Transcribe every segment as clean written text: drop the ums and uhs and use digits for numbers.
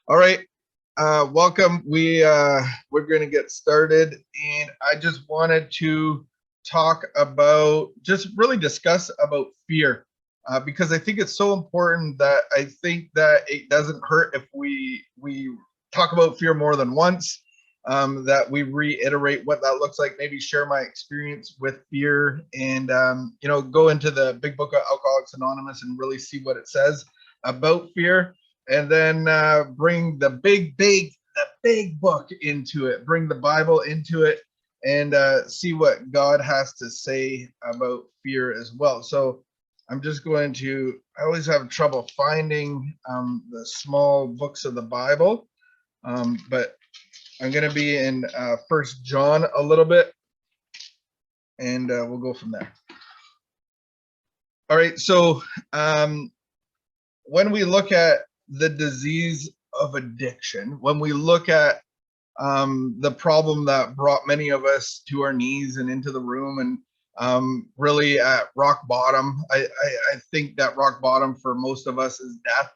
All right, welcome. We're going to get started, and I just wanted to talk about, just really discuss about fear, because I think it's so important that I think that it doesn't hurt if we talk about fear more than once. That we reiterate what that looks like, maybe share my experience with fear, and go into the big book of Alcoholics Anonymous and really see what it says about fear, and then bring the big book into it, bring the Bible into it, and see what God has to say about fear as well. So I'm just going to, I always have trouble finding the small books of the Bible, but I'm going to be in First John a little bit, and we'll go from there. All right, so when we look at the disease of addiction, when we look at the problem that brought many of us to our knees and into the room, and really at rock bottom, I think that rock bottom for most of us is death.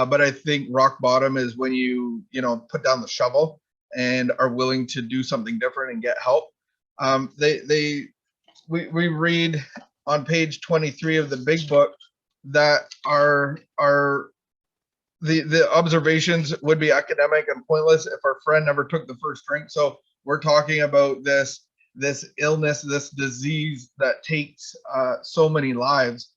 But I think rock bottom is when you put down the shovel and are willing to do something different and get help. We read on page 23 of the big book that the observations would be academic and pointless if our friend never took the first drink. So we're talking about this illness, this disease that takes so many lives.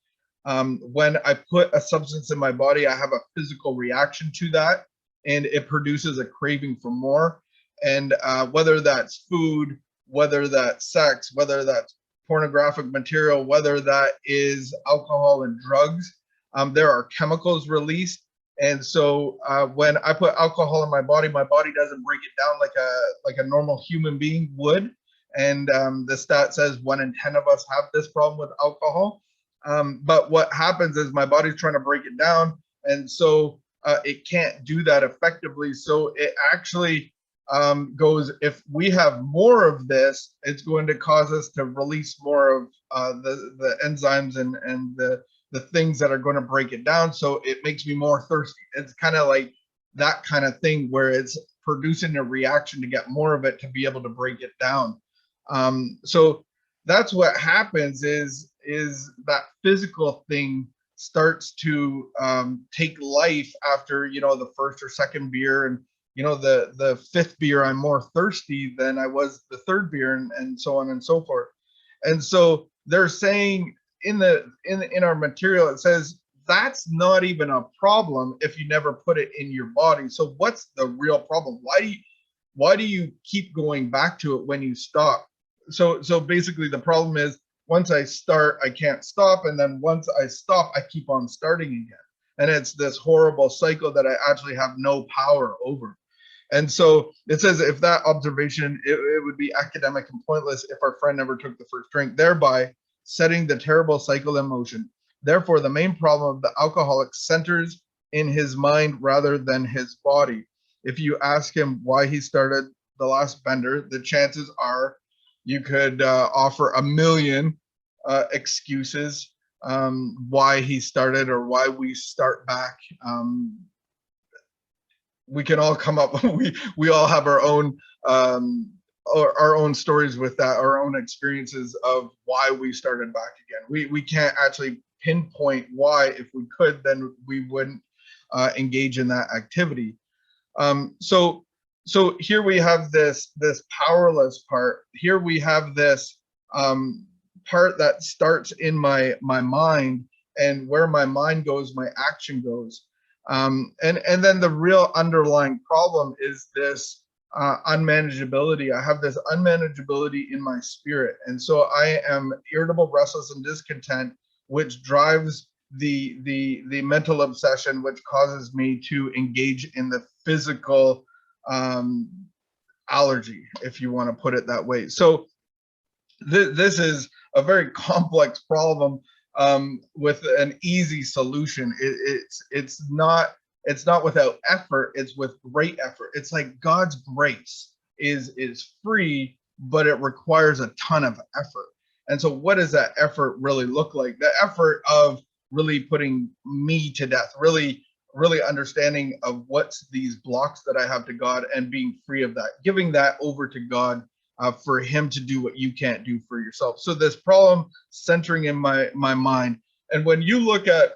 When I put a substance in my body, I have a physical reaction to that, and it produces a craving for more. And whether that's food, whether that's sex, whether that's pornographic material, whether that is alcohol and drugs, there are chemicals released. And so when I put alcohol in my body doesn't break it down like a normal human being would. And the stat says 1 in 10 of us have this problem with alcohol. But what happens is my body's trying to break it down, and so it can't do that effectively. So it actually goes, if we have more of this, it's going to cause us to release more of the enzymes and the things that are going to break it down. So it makes me more thirsty. It's kind of like that kind of thing where it's producing a reaction to get more of it to be able to break it down. So that's what happens is that physical thing starts to take life after the first or second beer, and the fifth beer I'm more thirsty than I was the third beer, and so on and so forth. And so they're saying in our material, it says that's not even a problem if you never put it in your body. So what's the real problem? Why do you keep going back to it when you stop? So basically the problem is, once I start, I can't stop, and then once I stop, I keep on starting again. And it's this horrible cycle that I actually have no power over. And so it says, if that observation, it would be academic and pointless if our friend never took the first drink, thereby setting the terrible cycle in motion. Therefore, the main problem of the alcoholic centers in his mind rather than his body. If you ask him why he started the last bender, the chances are you could offer a million excuses why he started or why we start back. We can all come up. We all have our own stories with that, our own experiences of why we started back again. We can't actually pinpoint why. If we could, then we wouldn't engage in that activity. So here we have this powerless part. Here we have this part that starts in my mind, and where my mind goes, my action goes. And then the real underlying problem is this unmanageability. I have this unmanageability in my spirit, and so I am irritable, restless, and discontent, which drives the mental obsession, which causes me to engage in the physical allergy, if you want to put it that way. So this is a very complex problem with an easy solution. It's not without effort. It's with great effort. It's like God's grace is free, but it requires a ton of effort. And so what does that effort really look like? The effort of really putting me to death, really really understanding of what's these blocks that I have to God and being free of that, giving that over to God for Him to do what you can't do for yourself. So this problem centering in my mind. And when you look at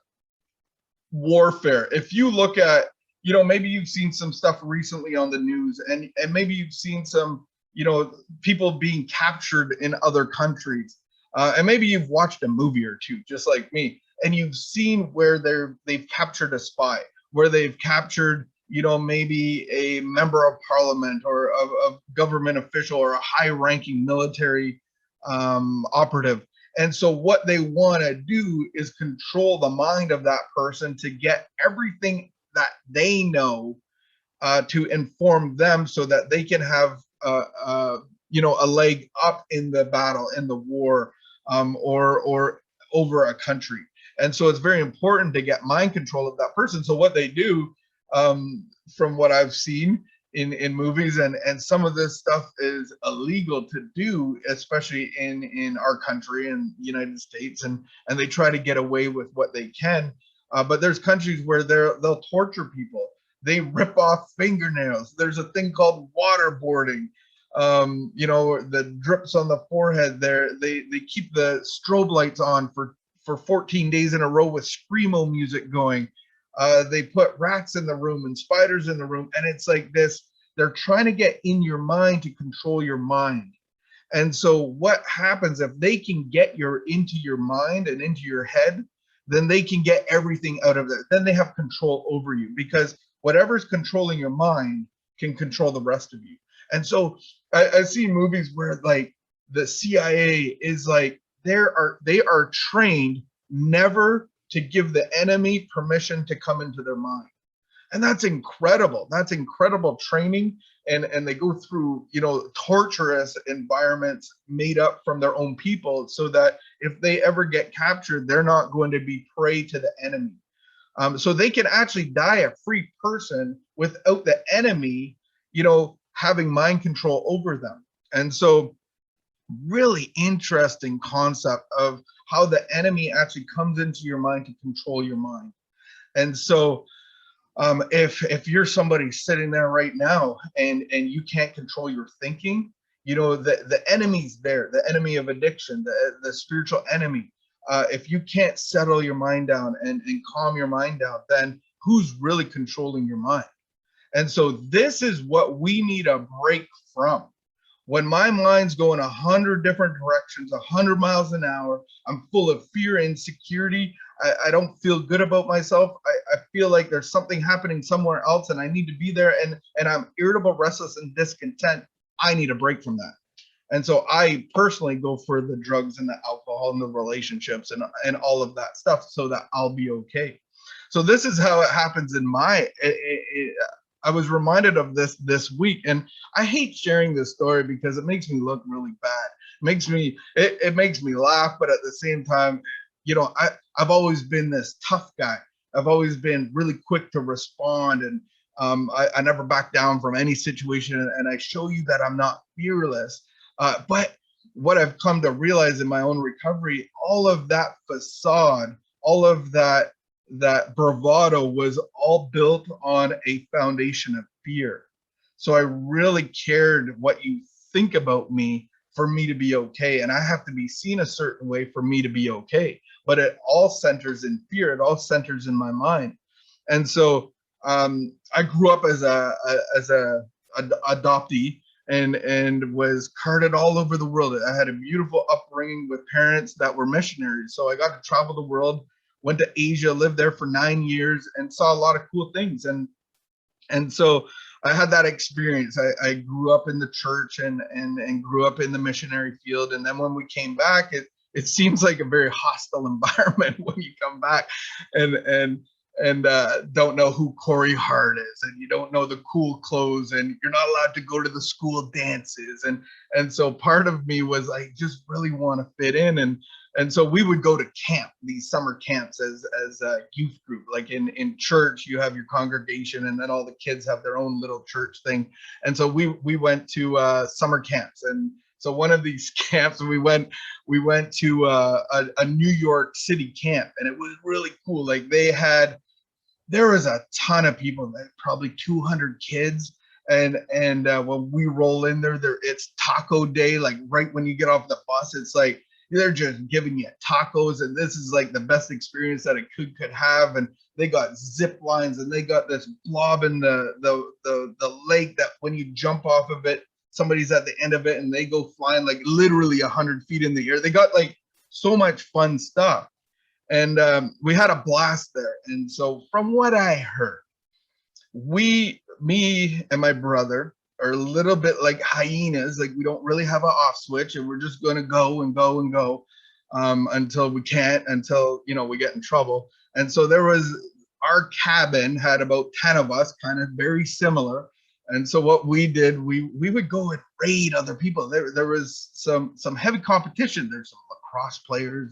warfare, if you look at, maybe you've seen some stuff recently on the news, and maybe you've seen some, people being captured in other countries, and maybe you've watched a movie or two, just like me, and you've seen where they've captured a spy, where they've captured, maybe a member of parliament or a government official or a high-ranking military operative. And so what they want to do is control the mind of that person to get everything that they know to inform them so that they can have a leg up in the battle, in the war, or over a country. And so it's very important to get mind control of that person. So what they do, from what I've seen in movies, and some of this stuff is illegal to do, especially in our country, in the United States, and they try to get away with what they can. But there's countries where they'll torture people. They rip off fingernails. There's a thing called waterboarding. The drips on the forehead there. They keep the strobe lights on for 14 days in a row with screamo music going. They put rats in the room and spiders in the room, and it's like this. They're trying to get in your mind to control your mind. And so what happens if they can get into your mind and into your head, then they can get everything out of it. Then they have control over you, because whatever's controlling your mind can control the rest of you. And so I see movies where like the CIA is like, they are trained never to give the enemy permission to come into their mind. And that's incredible. That's incredible training. And they go through, torturous environments made up from their own people, so that if they ever get captured, they're not going to be prey to the enemy. So they can actually die a free person without the enemy, having mind control over them. And so really interesting concept of how the enemy actually comes into your mind to control your mind. And so if you're somebody sitting there right now and you can't control your thinking, the enemy's there, the enemy of addiction, the spiritual enemy. If you can't settle your mind down and calm your mind down, then who's really controlling your mind? And so this is what we need a break from. When my mind's going 100 different directions, 100 miles an hour, I'm full of fear and insecurity. I don't feel good about myself. I feel like there's something happening somewhere else and I need to be there. And I'm irritable, restless, and discontent. I need a break from that. And so I personally go for the drugs and the alcohol and the relationships and all of that stuff so that I'll be okay. So this is how it happens in I was reminded of this week, and I hate sharing this story because it makes me look really bad. It makes me laugh, but at the same time, I've always been this tough guy. I've always been really quick to respond, and I never back down from any situation. And I show you that I'm not fearless. But what I've come to realize in my own recovery, all of that facade, all of that bravado was all built on a foundation of fear. So I really cared what you think about me for me to be okay. And I have to be seen a certain way for me to be okay. But it all centers in fear. It all centers in my mind. And so I grew up as a adoptee and was carted all over the world. I had a beautiful upbringing with parents that were missionaries. So I got to travel the world, went to Asia, lived there for 9 years, and saw a lot of cool things. And so I had that experience. I grew up in the church and grew up in the missionary field. And then when we came back, it seems like a very hostile environment when you come back and don't know who Corey Hart is, and you don't know the cool clothes, and you're not allowed to go to the school dances. And so part of me was I just really want to fit in. And so we would go to camp, these summer camps as a youth group. Like in church, you have your congregation, and then all the kids have their own little church thing. And so we went to summer camps. And so one of these camps, we went to a New York City camp, and it was really cool. Like they had there was a ton of people, probably 200 kids. And when we roll in there, it's taco day. Like right when you get off the bus, it's like they're just giving you tacos, and this is like the best experience that a kid could have. And they got zip lines, and they got this blob in the lake that when you jump off of it, somebody's at the end of it, and they go flying like literally 100 feet in the air. They got like so much fun stuff, and we had a blast there. And so from what I heard, me and my brother are a little bit like hyenas. Like we don't really have an off switch, and we're just going to go and go and go until we can't, until we get in trouble. And so our cabin had about 10 of us, kind of very similar. And so what we did, we would go and raid other people. There was some heavy competition. There's some lacrosse players.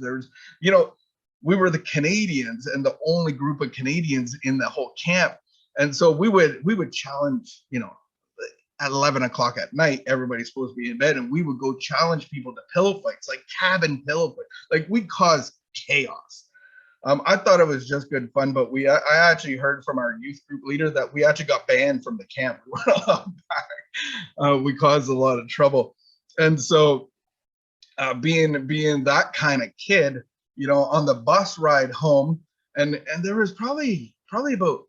We were the Canadians, and the only group of Canadians in the whole camp. And so we would challenge, at 11 o'clock at night, everybody's supposed to be in bed, and we would go challenge people to pillow fights, like cabin pillow fights. Like we caused chaos. I thought it was just good fun, but I actually heard from our youth group leader that we actually got banned from the camp. We weren't allowed back. We caused a lot of trouble. And so being that kind of kid, on the bus ride home, and there was probably about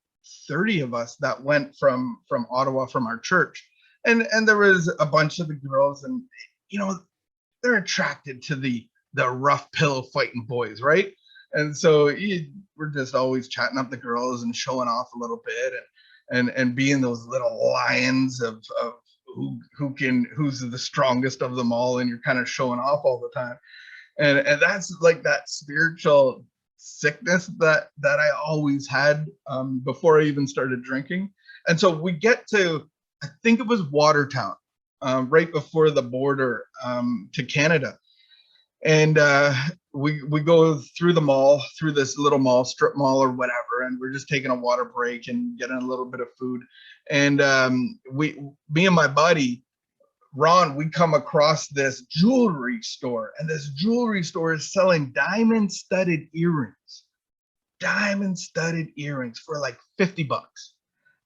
30 of us that went from Ottawa, from our church. And there was a bunch of the girls, and they're attracted to the rough pillow fighting boys, right? And so we're just always chatting up the girls and showing off a little bit, and being those little lions of who's the strongest of them all, and you're kind of showing off all the time. And that's like that spiritual sickness that I always had before I even started drinking. And so we get to, I think it was Watertown, right before the border to Canada. And we go through the mall, through this little mall, strip mall or whatever, and we're just taking a water break and getting a little bit of food. And me and my buddy Ron, we come across this jewelry store, and this jewelry store is selling diamond-studded earrings for like $50.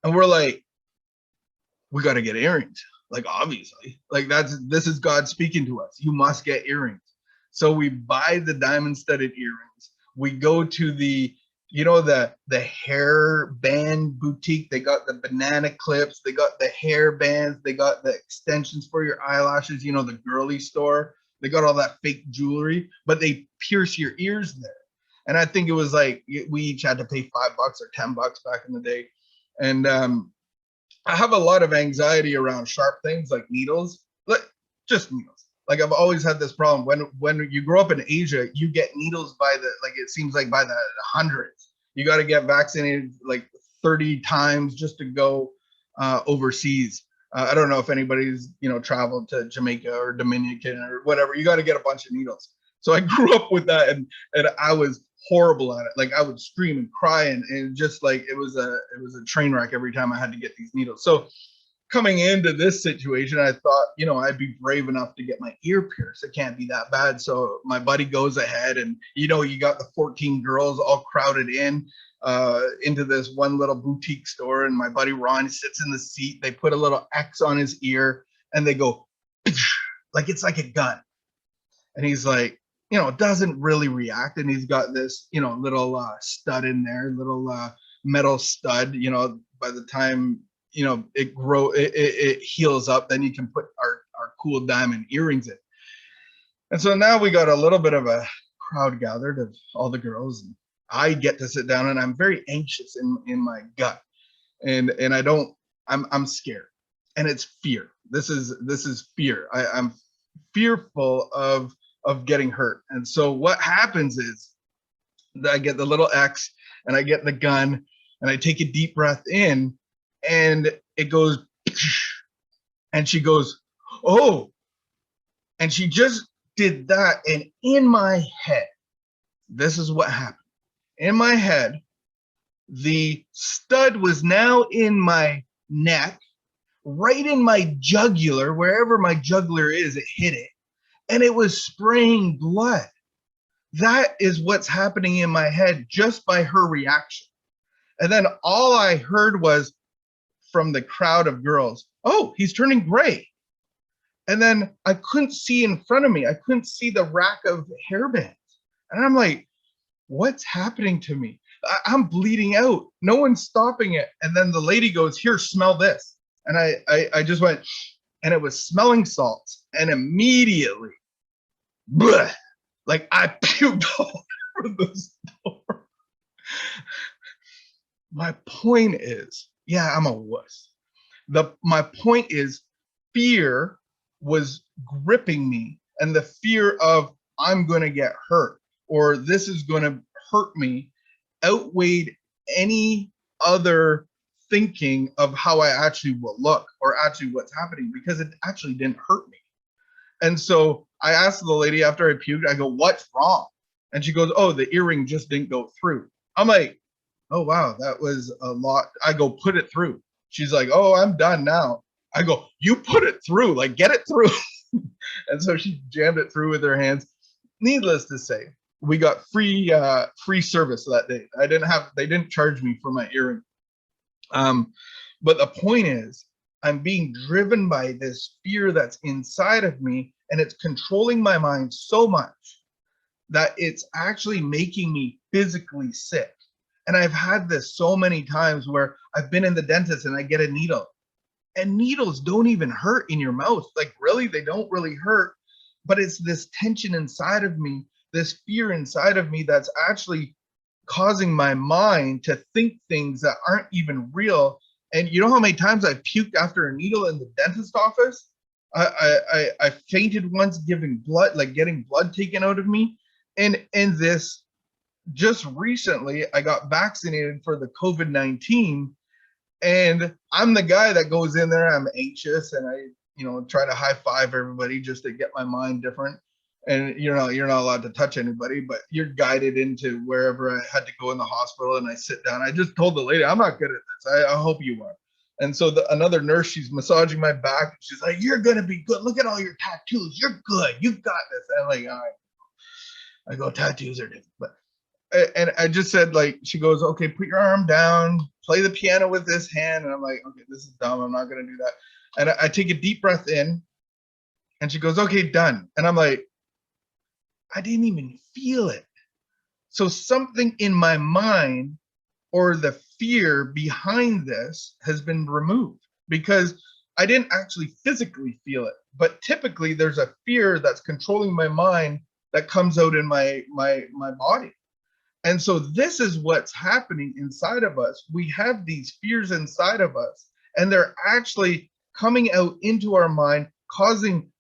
And we're like, we got to get earrings. Like, obviously, like this is God speaking to us. You must get earrings. So we buy the diamond-studded earrings. We go to the hair band boutique. They got the banana clips, they got the hair bands, they got the extensions for your eyelashes, the girly store. They got all that fake jewelry, but they pierce your ears there. And I think it was like we each had to pay $5 or $10 back in the day. And I have a lot of anxiety around sharp things like needles, just needles. Like I've always had this problem. When you grow up in Asia, you get needles it seems like by the hundreds. You got to get vaccinated like 30 times just to go overseas. I don't know if anybody's traveled to Jamaica or Dominican or whatever. You got to get a bunch of needles. So I grew up with that, and I was horrible at it. Like I would scream and cry, and just like it was a train wreck every time I had to get these needles. So coming into this situation, I thought, I'd be brave enough to get my ear pierced. It can't be that bad. So my buddy goes ahead, and you got the 14 girls all crowded into this one little boutique store, and my buddy Ron sits in the seat. They put a little X on his ear, and they go like it's like a gun. And he's like, doesn't really react, and he's got this little stud in there, little metal stud. By the time it heals up, then you can put our cool diamond earrings in. And so now we got a little bit of a crowd gathered of all the girls, and I get to sit down, and I'm very anxious in my gut, and I'm scared, and it's fear. This is fear. I'm fearful of getting hurt. And so what happens is that I get the little X, and I get the gun, and I take a deep breath in, and it goes, and she goes, oh, and she just did that. And in my head, this is what happened. In my head, the stud was now in my neck, right in my jugular, wherever my jugular is, it hit it, and it was spraying blood. That is what's happening in my head just by her reaction. And then all I heard was from the crowd of girls, "Oh, he's turning gray." And then I couldn't see in front of me. I couldn't see the rack of hairbands. And I'm like, what's happening to me? I'm bleeding out. No one's stopping it. And then the lady goes, "Here, smell this." And I just went, and it was smelling salts. And immediately, bleh, like I puked all over the store. My point is, yeah, I'm a wuss. My point is, fear was gripping me, and the fear of I'm going to get hurt or this is going to hurt me outweighed any other thinking of how I actually will look or actually what's happening, because it actually didn't hurt me. And so I asked the lady after I puked, I go, "What's wrong?" And she goes, "Oh, the earring just didn't go through." I'm like, "Oh, wow, that was a lot." I go, "Put it through." She's like, "Oh, I'm done now." I go, "You put it through, like get it through." And so she jammed it through with her hands. Needless to say, we got free service that day. They didn't charge me for my earring. But the point is, I'm being driven by this fear that's inside of me, and it's controlling my mind so much that it's actually making me physically sick. And I've had this so many times where I've been in the dentist and I get a needle, and needles don't even hurt in your mouth. Like, really, they don't really hurt. But it's this tension inside of me, this fear inside of me that's actually causing my mind to think things that aren't even real. And you know how many times I puked after a needle in the dentist office? I fainted once giving blood, like getting blood taken out of me. And this, just recently, I got vaccinated for the COVID-19, and I'm the guy that goes in there. I'm anxious, and I, try to high five everybody just to get my mind different. And you're not allowed to touch anybody, but you're guided into wherever I had to go in the hospital. And I sit down. I just told the lady, "I'm not good at this. I hope you are." And so another nurse, she's massaging my back. She's like, "You're gonna be good. Look at all your tattoos. You're good. You got this." And I'm like, all right. I go, tattoos are different, but. And I just said, like, she goes, "Okay, put your arm down, play the piano with this hand." And I'm like, "Okay, this is dumb. I'm not going to do that." And I take a deep breath in, and she goes, "Okay, done." And I'm like, I didn't even feel it. So something in my mind, or the fear behind this, has been removed, because I didn't actually physically feel it. But typically there's a fear that's controlling my mind that comes out in my body. And so this is what's happening inside of us. We have these fears inside of us, and they're actually coming out into our mind, causing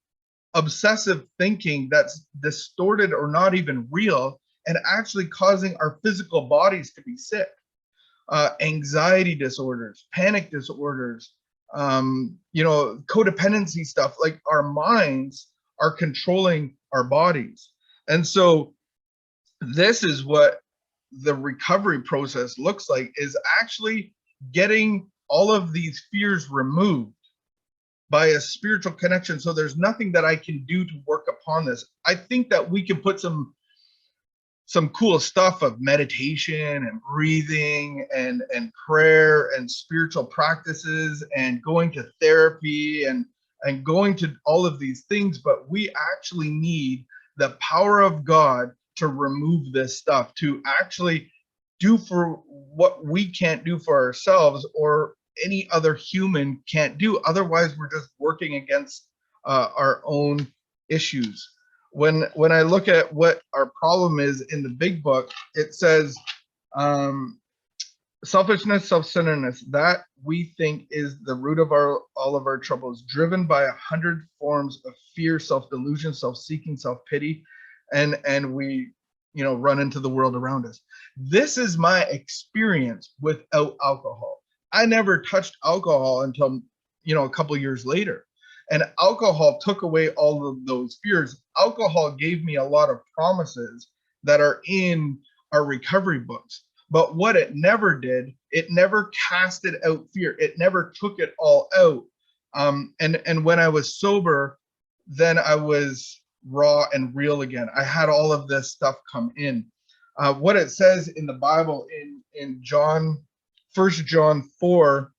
obsessive thinking that's distorted or not even real, and actually causing our physical bodies to be sick. Anxiety disorders, panic disorders, codependency stuff. Like, our minds are controlling our bodies. And so this is what the recovery process looks like, is actually getting all of these fears removed by a spiritual connection. So there's nothing that I can do to work upon this. I think that we can put some cool stuff of meditation and breathing and prayer and spiritual practices and going to therapy and going to all of these things, but we actually need the power of God to remove this stuff, to actually do for what we can't do for ourselves, or any other human can't do. Otherwise, we're just working against our own issues. When I look at what our problem is in the big book, it says selfishness, self-centeredness, that we think is the root of all of our troubles, driven by 100 forms of fear, self-delusion, self-seeking, self-pity, and we run into the world around us. This is my experience without alcohol. I never touched alcohol until a couple years later. And alcohol took away all of those fears. Alcohol gave me a lot of promises that are in our recovery books. But what it never did, it never casted out fear. It never took it all out. And when I was sober, then I was raw and real again. I had all of this stuff come in. What it says in the Bible in John First John 4,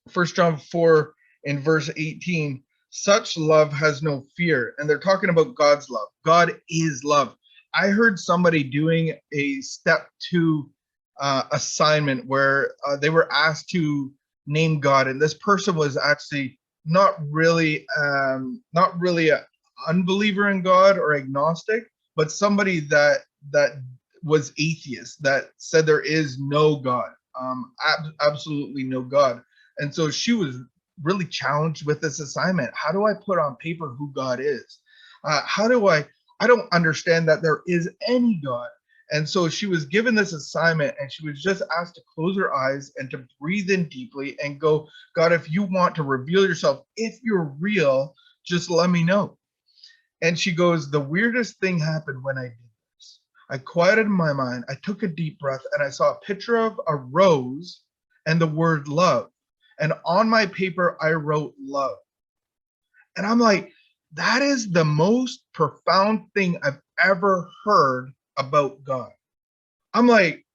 First John 4 in verse 18, such love has no fear. And they're talking about God's love. God is love. I heard somebody doing a step 2 assignment where they were asked to name God, and this person was actually not really a unbeliever in God or agnostic, but somebody that was atheist, that said there is no God, absolutely no God. And so she was really challenged with this assignment. How do I put on paper who God is? How do I don't understand that there is any God. And so she was given this assignment, and she was just asked to close her eyes and to breathe in deeply and go, God, if you want to reveal yourself, if you're real, just let me know. And she goes, the weirdest thing happened when I did this. I quieted my mind, I took a deep breath, and I saw a picture of a rose and the word love. And on my paper, I wrote love. And I'm like, that is the most profound thing I've ever heard about God. I'm like,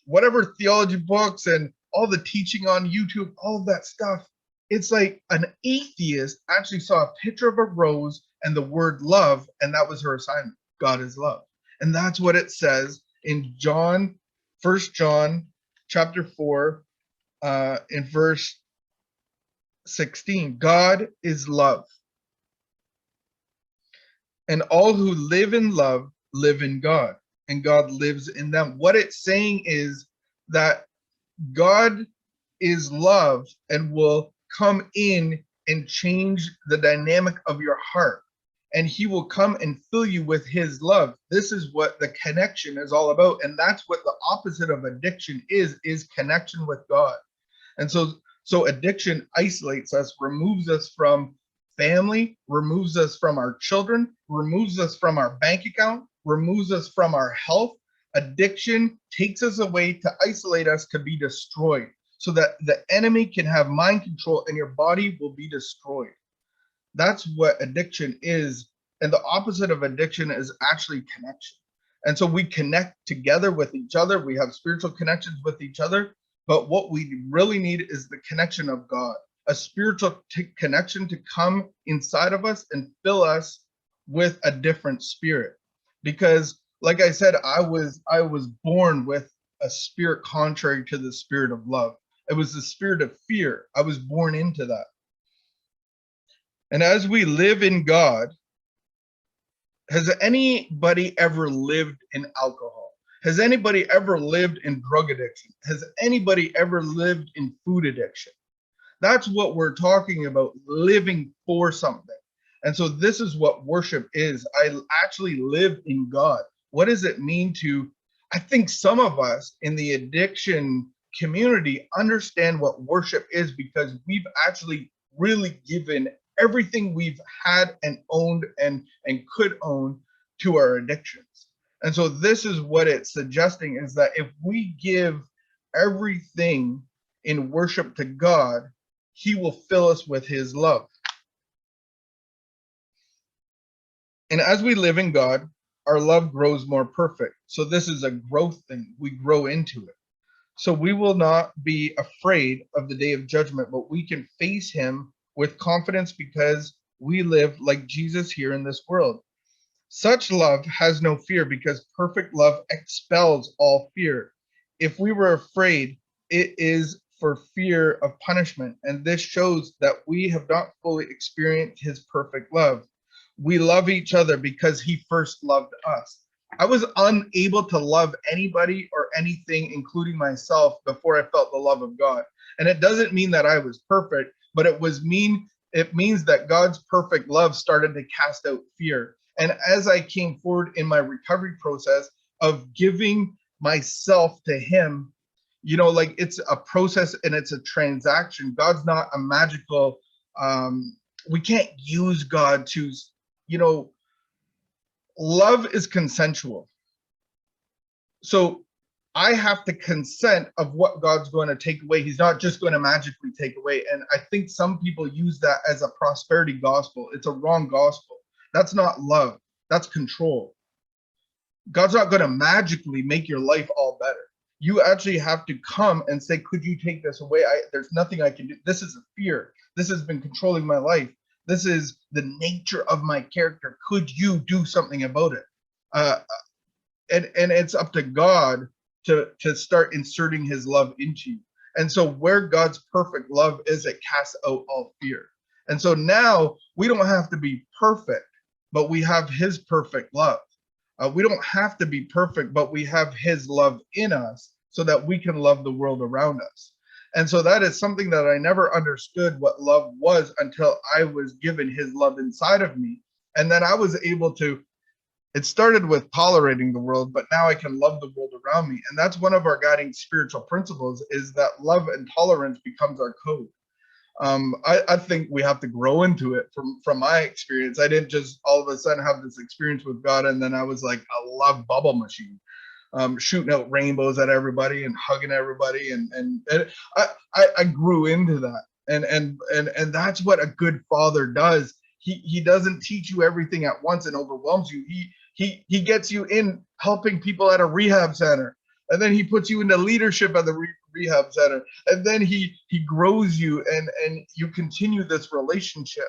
whatever theology books and all the teaching on YouTube, all of that stuff, it's like an atheist actually saw a picture of a rose and the word love, and that was her assignment. God is love. And that's what it says in John, 1 John chapter 4, in verse 16. God is love. And all who live in love live in God, and God lives in them. What it's saying is that God is love and will come in and change the dynamic of your heart. And he will come and fill you with his love. This is what the connection is all about. And that's what the opposite of addiction is connection with God. And so addiction isolates us, removes us from family, removes us from our children, removes us from our bank account, removes us from our health. Addiction takes us away to isolate us, to be destroyed, so that the enemy can have mind control and your body will be destroyed. That's what addiction is. And the opposite of addiction is actually connection. And so we connect together with each other. We have spiritual connections with each other. But what we really need is the connection of God, a spiritual connection to come inside of us and fill us with a different spirit. Because like I said, I was born with a spirit contrary to the spirit of love. It was the spirit of fear. I was born into that. And as we live in God, has anybody ever lived in alcohol? Has anybody ever lived in drug addiction? Has anybody ever lived in food addiction? That's what we're talking about, living for something. And so this is what worship is. I actually live in God. What does it mean to, I think some of us in the addiction community understand what worship is because we've actually really given everything we've had and owned and could own to our addictions. And so this is what it's suggesting, is that if we give everything in worship to God, he will fill us with his love. And as we live in God, our love grows more perfect. So this is a growth thing. We grow into it. So we will not be afraid of the day of judgment, but we can face him with confidence because we live like Jesus here in this world. Such love has no fear because perfect love expels all fear. If we were afraid, it is for fear of punishment, and this shows that we have not fully experienced his perfect love. We love each other because he first loved us. I was unable to love anybody or anything, including myself, before I felt the love of God. And it doesn't mean that I was perfect, but it means that God's perfect love started to cast out fear. And as I came forward in my recovery process of giving myself to him, like it's a process and it's a transaction. God's not a magical, we can't use God to, love is consensual. So I have to consent of what God's going to take away. He's not just going to magically take away. And I think some people use that as a prosperity gospel. It's a wrong gospel. That's not love. That's control. God's not going to magically make your life all better. You actually have to come and say, could you take this away? There's nothing I can do. This is a fear. This has been controlling my life. This is the nature of my character. Could you do something about it? And it's up to God to start inserting his love into you. And so where God's perfect love is, it casts out all fear. And so now we don't have to be perfect, but we have his perfect love. We don't have to be perfect, but we have his love in us so that we can love the world around us. And so that is something that I never understood what love was until I was given his love inside of me. And then I was able to, it started with tolerating the world, but now I can love the world around me. And that's one of our guiding spiritual principles, is that love and tolerance becomes our code. I think we have to grow into it from my experience. I didn't just all of a sudden have this experience with God and then I was like a love bubble machine, shooting out rainbows at everybody and hugging everybody, and I grew into that, and that's what a good father does. He doesn't teach you everything at once and overwhelms you. He gets you in helping people at a rehab center, and then he puts you into leadership at the rehab center, and then he grows you, and you continue this relationship,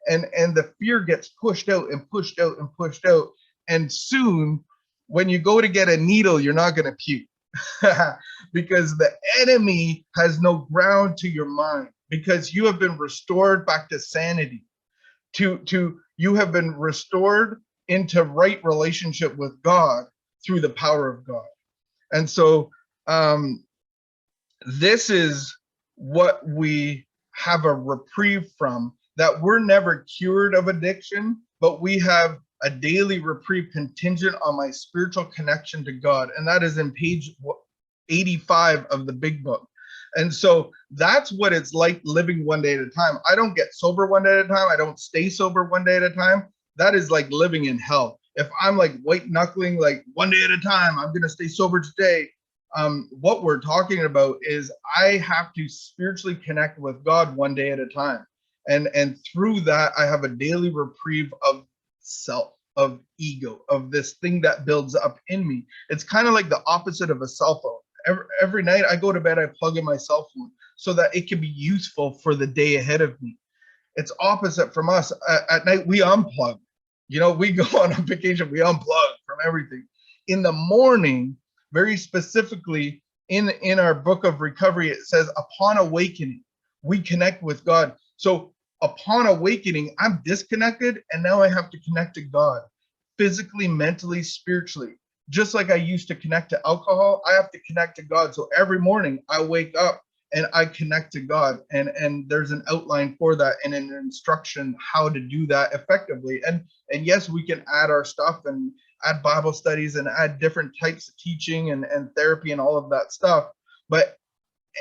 and the fear gets pushed out and pushed out and pushed out, and soon when you go to get a needle, you're not going to puke because the enemy has no ground to your mind, because you have been restored back to sanity, to you have been restored into right relationship with God through the power of God. And so this is what we have a reprieve from, that we're never cured of addiction, but we have a daily reprieve contingent on my spiritual connection to God. And that is in page 85 of the big book. And so that's what it's like living one day at a time. I don't get sober one day at a time. I don't stay sober one day at a time. That is like living in hell. If I'm like white knuckling, like one day at a time, I'm going to stay sober today. What we're talking about is I have to spiritually connect with God one day at a time. And through that, I have a daily reprieve of self, of ego, of this thing that builds up in me. It's kind of like the opposite of a cell phone. Every night I go to bed, I plug in my cell phone so that it can be useful for the day ahead of me. It's opposite from us. At night, we unplug. You know, we go on a vacation, we unplug from everything. In the morning, very specifically in our book of recovery, it says, upon awakening, we connect with God. So upon awakening, I'm disconnected, and now I have to connect to God physically, mentally, spiritually. Just like I used to connect to alcohol, I have to connect to God. So every morning I wake up and I connect to God, and there's an outline for that and an instruction how to do that effectively. And yes, we can add our stuff and add Bible studies and add different types of teaching and therapy and all of that stuff. But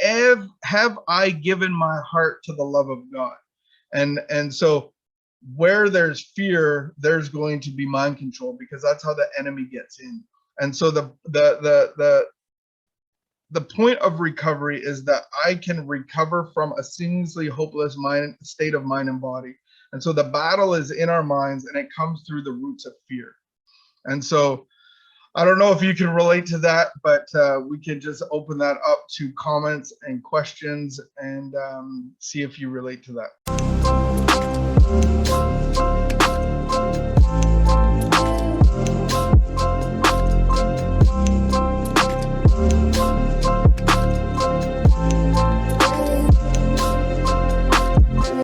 have I given my heart to the love of God? And so where there's fear, there's going to be mind control, because that's how the enemy gets in. And so the point of recovery is that I can recover from a seamlessly hopeless state of mind and body. And so the battle is in our minds, and it comes through the roots of fear. And so I don't know if you can relate to that, but we can just open that up to comments and questions and see if you relate to that.